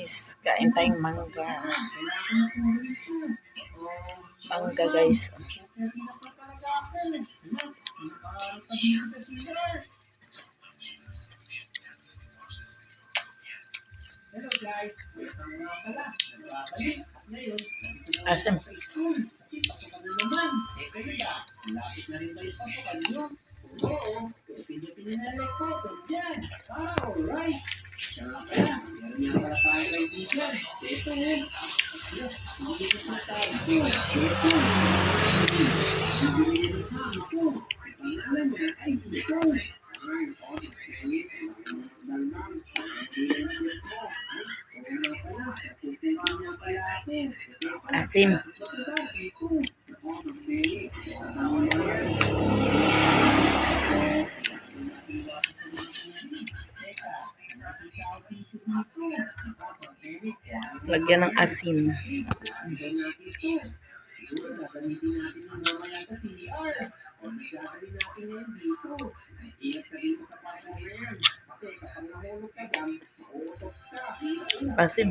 guys, kain tayong mangga. Mangga guys. Asim. Lapit na rin tayo pasukan nyo. Oo, pindutin nyo na like button dyan. Alright. Saka pala, meron nga pala tayo kaibigan. Ito yun. Hindi ko sinatawag ko. Ito. Bibili ng hama ko. Pangalan niya ay ito. Ay, positive. Dalmang. Asim. Lagyan ng asin. Asim.